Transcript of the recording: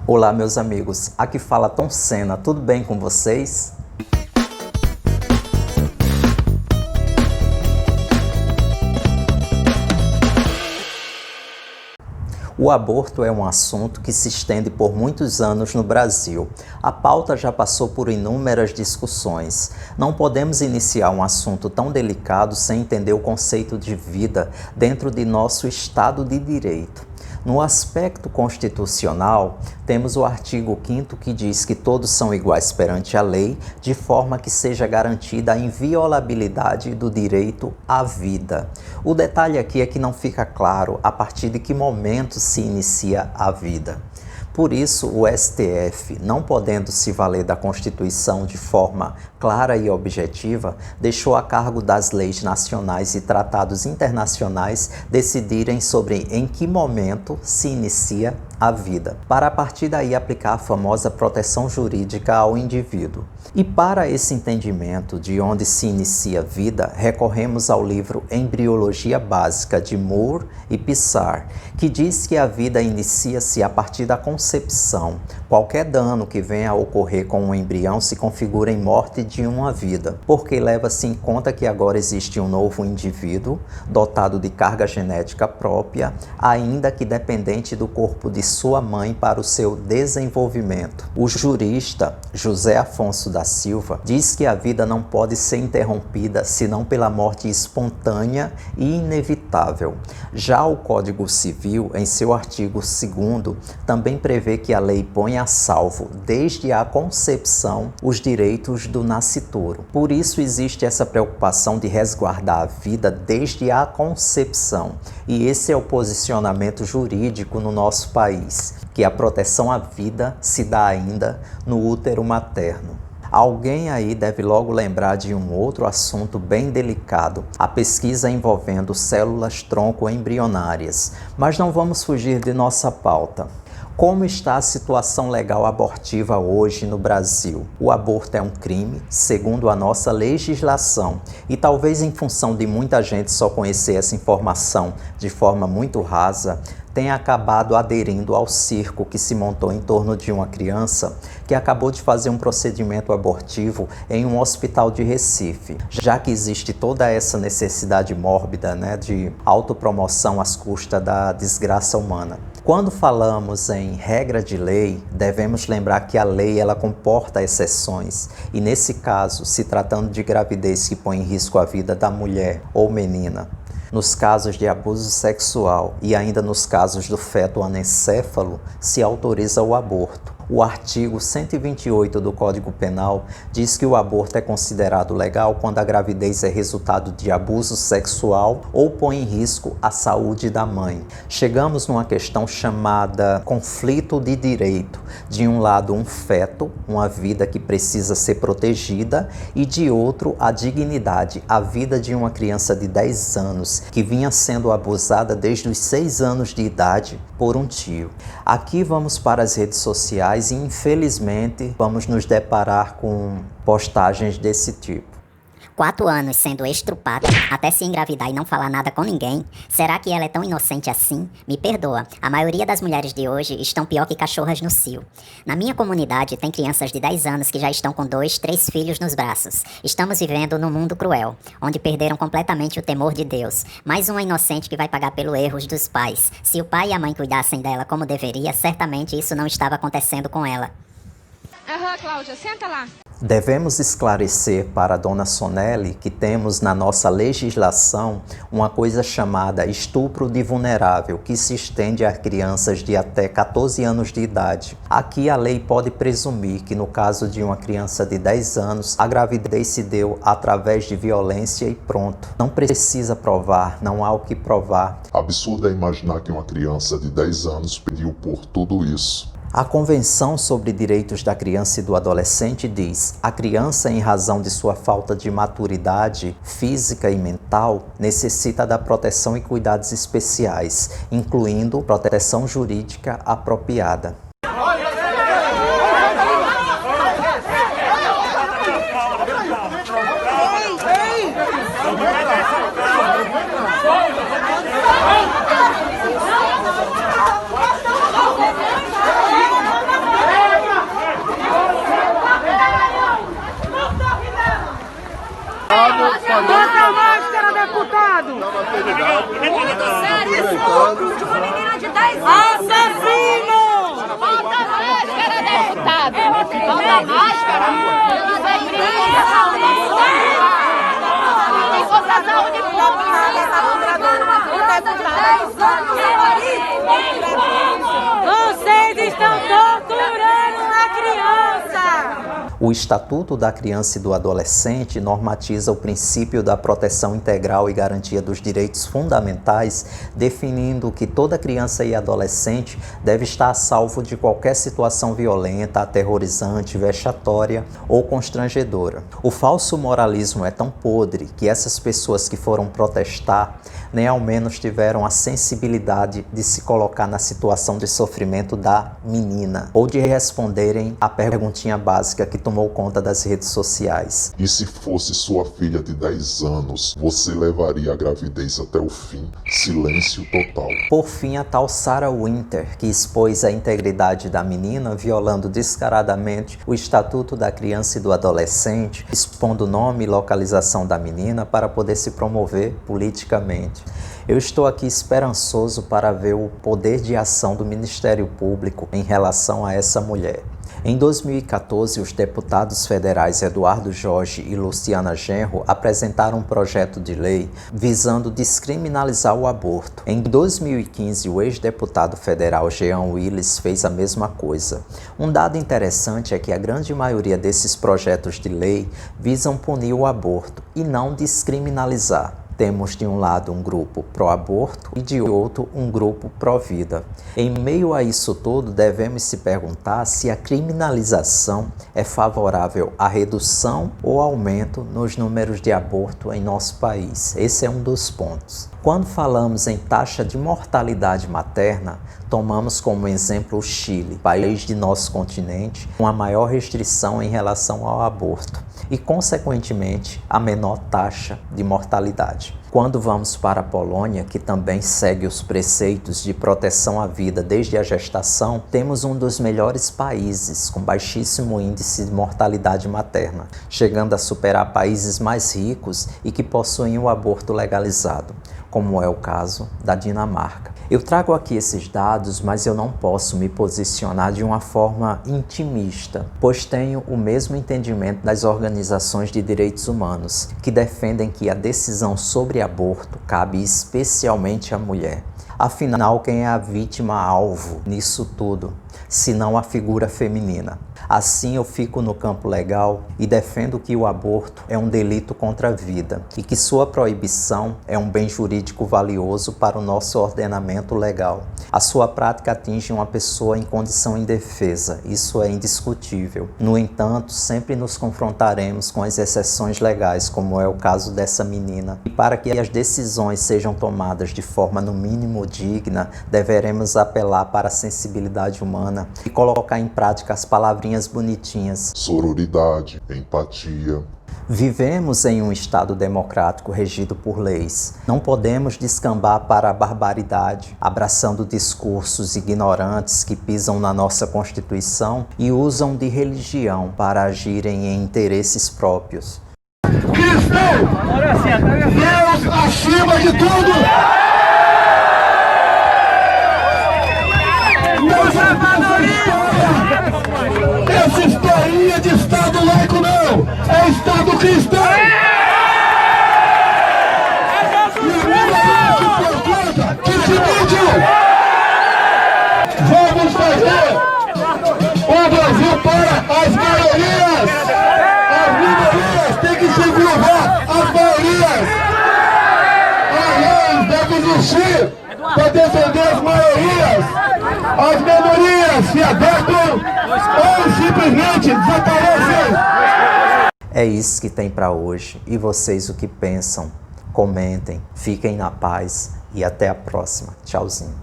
Olá, meus amigos, aqui fala Tom Senna, tudo bem com vocês? O aborto é um assunto que se estende por muitos anos no Brasil. A pauta já passou por inúmeras discussões. Não podemos iniciar um assunto tão delicado sem entender o conceito de vida dentro de nosso Estado de Direito. No aspecto constitucional, temos o artigo 5º que diz que todos são iguais perante a lei, de forma que seja garantida a inviolabilidade do direito à vida. O detalhe aqui é que não fica claro a partir de que momento se inicia a vida. Por isso, o STF, não podendo se valer da Constituição de forma clara e objetiva, deixou a cargo das leis nacionais e tratados internacionais decidirem sobre em que momento se inicia a vida, para a partir daí aplicar a famosa proteção jurídica ao indivíduo. E para esse entendimento de onde se inicia a vida, recorremos ao livro Embriologia Básica de Moore e Pissar, que diz que a vida inicia-se a partir da concepção. Qualquer dano que venha a ocorrer com um embrião se configura em morte de uma vida, porque leva-se em conta que agora existe um novo indivíduo, dotado de carga genética própria, ainda que dependente do corpo de sua mãe para o seu desenvolvimento. O jurista José Afonso da Silva diz que a vida não pode ser interrompida senão pela morte espontânea e inevitável. Já o Código Civil, em seu artigo 2º, também prevê que a lei põe a salvo, desde a concepção, os direitos do nascituro. Por isso existe essa preocupação de resguardar a vida desde a concepção. E esse é o posicionamento jurídico no nosso país, que a proteção à vida se dá ainda no útero materno. Alguém aí deve logo lembrar de um outro assunto bem delicado, a pesquisa envolvendo células tronco embrionárias. Mas não vamos fugir de nossa pauta. Como está a situação legal abortiva hoje no Brasil? O aborto é um crime, segundo a nossa legislação, e talvez em função de muita gente só conhecer essa informação de forma muito rasa, tenha acabado aderindo ao circo que se montou em torno de uma criança que acabou de fazer um procedimento abortivo em um hospital de Recife, já que existe toda essa necessidade mórbida, de autopromoção às custas da desgraça humana. Quando falamos em regra de lei, devemos lembrar que a lei ela comporta exceções e, nesse caso, se tratando de gravidez que põe em risco a vida da mulher ou menina, nos casos de abuso sexual e ainda nos casos do feto anencéfalo, se autoriza o aborto. O artigo 128 do Código Penal diz que o aborto é considerado legal quando a gravidez é resultado de abuso sexual ou põe em risco a saúde da mãe. Chegamos numa questão chamada conflito de direito. De um lado, um feto, uma vida que precisa ser protegida, e de outro, a dignidade, a vida de uma criança de 10 anos que vinha sendo abusada desde os 6 anos de idade por um tio. Aqui vamos para as redes sociais e, infelizmente, vamos nos deparar com postagens desse tipo. 4 anos sendo estrupada, até se engravidar e não falar nada com ninguém. Será que ela é tão inocente assim? Me perdoa, a maioria das mulheres de hoje estão pior que cachorras no cio. Na minha comunidade tem crianças de 10 anos que já estão com 2, 3 filhos nos braços. Estamos vivendo num mundo cruel, onde perderam completamente o temor de Deus. Mais uma inocente que vai pagar pelos erros dos pais. Se o pai e a mãe cuidassem dela como deveria, certamente isso não estava acontecendo com ela. Cláudia, senta lá. Devemos esclarecer para a dona Sonelli que temos na nossa legislação uma coisa chamada estupro de vulnerável, que se estende a crianças de até 14 anos de idade. Aqui a lei pode presumir que no caso de uma criança de 10 anos, a gravidez se deu através de violência e pronto. Não precisa provar, não há o que provar. Absurdo é imaginar que uma criança de 10 anos pediu por tudo isso. A Convenção sobre Direitos da Criança e do Adolescente diz: a criança, em razão de sua falta de maturidade física e mental, necessita da proteção e cuidados especiais, incluindo proteção jurídica apropriada. Vocês estão torturando a criança! O Estatuto da Criança e do Adolescente normatiza o princípio da proteção integral e garantia dos direitos fundamentais, definindo que toda criança e adolescente deve estar a salvo de qualquer situação violenta, aterrorizante, vexatória ou constrangedora. O falso moralismo é tão podre que essas pessoas que foram protestar nem ao menos tiveram a sensibilidade de se colocar na situação de sofrimento da menina ou de responderem a perguntinha básica que tomou conta das redes sociais. E se fosse sua filha de 10 anos, você levaria a gravidez até o fim? Silêncio total. Por fim, a tal Sarah Winter, que expôs a integridade da menina, violando descaradamente o Estatuto da Criança e do Adolescente, expondo o nome e localização da menina para poder se promover politicamente. Eu estou aqui esperançoso para ver o poder de ação do Ministério Público em relação a essa mulher. Em 2014, os deputados federais Eduardo Jorge e Luciana Genro apresentaram um projeto de lei visando descriminalizar o aborto. Em 2015, o ex-deputado federal Jean Willis fez a mesma coisa. Um dado interessante é que a grande maioria desses projetos de lei visam punir o aborto e não descriminalizar. Temos de um lado um grupo pró-aborto e de outro um grupo pró-vida. Em meio a isso tudo, devemos se perguntar se a criminalização é favorável à redução ou aumento nos números de aborto em nosso país. Esse é um dos pontos. Quando falamos em taxa de mortalidade materna, tomamos como exemplo o Chile, país de nosso continente, com a maior restrição em relação ao aborto e, consequentemente, a menor taxa de mortalidade. Quando vamos para a Polônia, que também segue os preceitos de proteção à vida desde a gestação, temos um dos melhores países com baixíssimo índice de mortalidade materna, chegando a superar países mais ricos e que possuem o aborto legalizado, como é o caso da Dinamarca. Eu trago aqui esses dados, mas eu não posso me posicionar de uma forma intimista, pois tenho o mesmo entendimento das organizações de direitos humanos, que defendem que a decisão sobre aborto cabe especialmente à mulher. Afinal, quem é a vítima-alvo nisso tudo, se não a figura feminina? Assim, eu fico no campo legal e defendo que o aborto é um delito contra a vida e que sua proibição é um bem jurídico valioso para o nosso ordenamento legal. A sua prática atinge uma pessoa em condição indefesa, isso é indiscutível. No entanto, sempre nos confrontaremos com as exceções legais, como é o caso dessa menina. E para que as decisões sejam tomadas de forma no mínimo digna, deveremos apelar para a sensibilidade humana e colocar em prática as palavrinhas bonitinhas. Sororidade, empatia. Vivemos em um Estado democrático regido por leis. Não podemos descambar para a barbaridade, abraçando discursos ignorantes que pisam na nossa Constituição e usam de religião para agirem em interesses próprios. Cristão! Deus acima de tudo! Essa historinha de Estado laico não! É Estado cristão! Que divide! Vamos fazer o Brasil para as maiorias! As minorias têm que se curvar às maiorias! A lei deve existir para defender as maiorias! As minorias se adaptam ou simplesmente desaparecem. É isso que tem para hoje. E vocês o que pensam? Comentem, fiquem na paz e até a próxima. Tchauzinho.